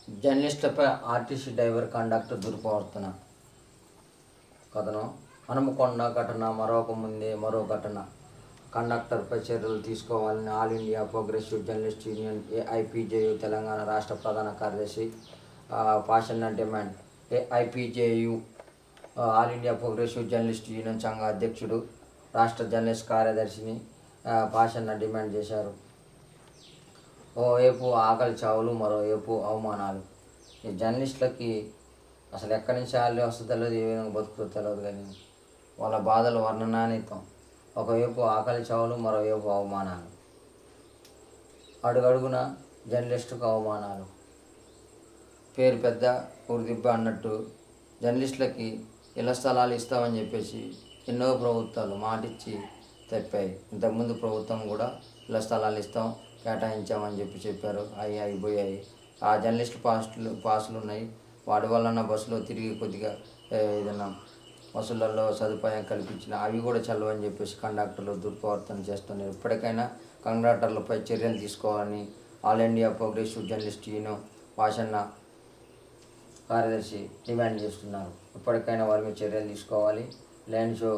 జర్నలిస్టులపై RTC driver conductor దుర్ప్రవర్తన కథనం. హనుమకొండ ఘటన మరొక ముందే మరో ఘటన. కండక్టర్పై చర్యలు తీసుకోవాలని all India progressive journalist union AIPJU Telangana రాష్ట్ర ప్రధాన కార్యదర్శి Pashanna demand. AIPJU all India progressive journalist union సంఘ అధ్యక్షుడు, రాష్ట్ర జర్నలిస్ట్ కార్యదర్శిని పాషన్న డిమాండ్ చేశారు. ఓవైపు ఆకలి చావులు, మరోవైపు అవమానాలు. ఈ జర్నలిస్టులకి అసలు ఎక్కడి నుంచి శాలరీ వస్తుందో తెలియదు, ఏ విధంగా బతుకుతుందో తెలియదు, కానీ వాళ్ళ బాధలు వర్ణనాతీతం. ఒకవైపు ఆకలి చావులు, మరోవైపు అవమానాలు. అడుగడుగున జర్నలిస్టుకు అవమానాలు. పేరు పెద్ద ఊరి దిబ్బ అన్నట్టు జర్నలిస్టులకి ఇళ్ల స్థలాలు ఇస్తామని చెప్పేసి ఎన్నో ప్రభుత్వాలు మాటిచ్చి తప్పాయి. ఇంతకుముందు ప్రభుత్వం కూడా ఇళ్ల స్థలాలు ఇస్తాం, కేటాయించామని చెప్పారు. అవి అయిపోయాయి. ఆ జర్నలిస్టు పాసులు ఉన్నాయి, వాటి వలన బస్సులో తిరిగి కొద్దిగా ఏదైనా బస్సులలో సదుపాయం కల్పించిన అవి కూడా చల్లవని చెప్పేసి కండక్టర్లు దుర్ప్రవర్తన చేస్తున్నారు. ఇప్పటికైనా కండక్టర్లపై చర్యలు తీసుకోవాలని all India progressive journalist union Pashanna కార్యదర్శి డిమాండ్ చేస్తున్నారు. ఇప్పటికైనా వారి మీద చర్యలు తీసుకోవాలి. లేనిచో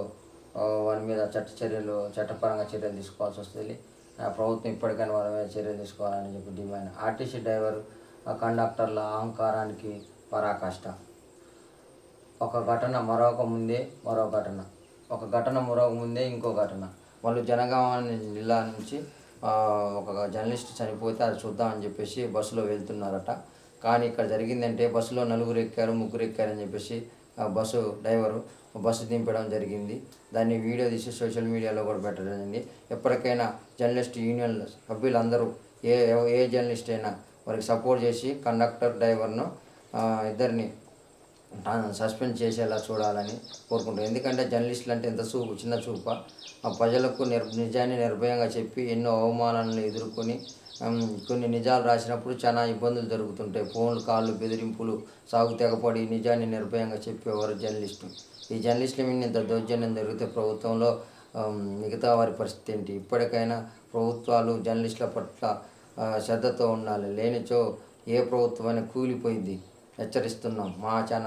వారి మీద చట్టపరంగా చర్యలు తీసుకోవాల్సి వస్తుంది. ప్రభుత్వం ఇప్పటికైనా వారి మీద చర్యలు తీసుకోవాలని చెప్పి డిమాండ్. ఆర్టీసీ డ్రైవర్ కండక్టర్ల అహంకారానికి పరాకాష్ట. ఒక ఘటన మరొక ముందే మరో ఘటన, ఒక ఘటన మరొక ముందే ఇంకో ఘటన. వాళ్ళు జనగామ జిల్లా నుంచి ఒక జర్నలిస్ట్ చనిపోతే అది చూద్దామని చెప్పేసి బస్సులో వెళ్తున్నారట. కానీ ఇక్కడ జరిగిందంటే బస్సులో నలుగురు ఎక్కారు, ముగ్గురు ఎక్కారని చెప్పేసి బస్సు డ్రైవరు బస్సు దింపడం జరిగింది. దాన్ని వీడియో తీసి సోషల్ మీడియాలో కూడా పెట్టడం జరిగింది. ఎప్పటికైనా జర్నలిస్ట్ యూనియన్ సభ్యులందరూ ఏ జర్నలిస్ట్ అయినా వారికి సపోర్ట్ చేసి కండక్టర్ డ్రైవర్ను ఇద్దరిని సస్పెండ్ చేసేలా చూడాలని కోరుకుంటారు. ఎందుకంటే జర్నలిస్టులు అంటే ఎంత చిన్న చూప. ప్రజలకు నిజాన్ని నిర్భయంగా చెప్పి ఎన్నో అవమానాలను ఎదుర్కొని కొన్ని నిజాలు రాసినప్పుడు చాలా ఇబ్బందులు జరుగుతుంటాయి. ఫోన్లు, కాళ్ళు, బెదిరింపులు, సాగు తెగపడి నిజాన్ని నిర్భయంగా చెప్పేవారు జర్నలిస్టు. ఈ జర్నలిస్టుల మీద ఇంత దౌర్జన్యం జరిగితే ప్రభుత్వంలో మిగతా వారి పరిస్థితి ఏంటి? ఇప్పటికైనా ప్రభుత్వాలు జర్నలిస్టుల పట్ల శ్రద్ధతో ఉండాలి. లేనిచో ఏ ప్రభుత్వమైనా కూలిపోయింది. హెచ్చరిస్తున్నాం. మా ఛానల్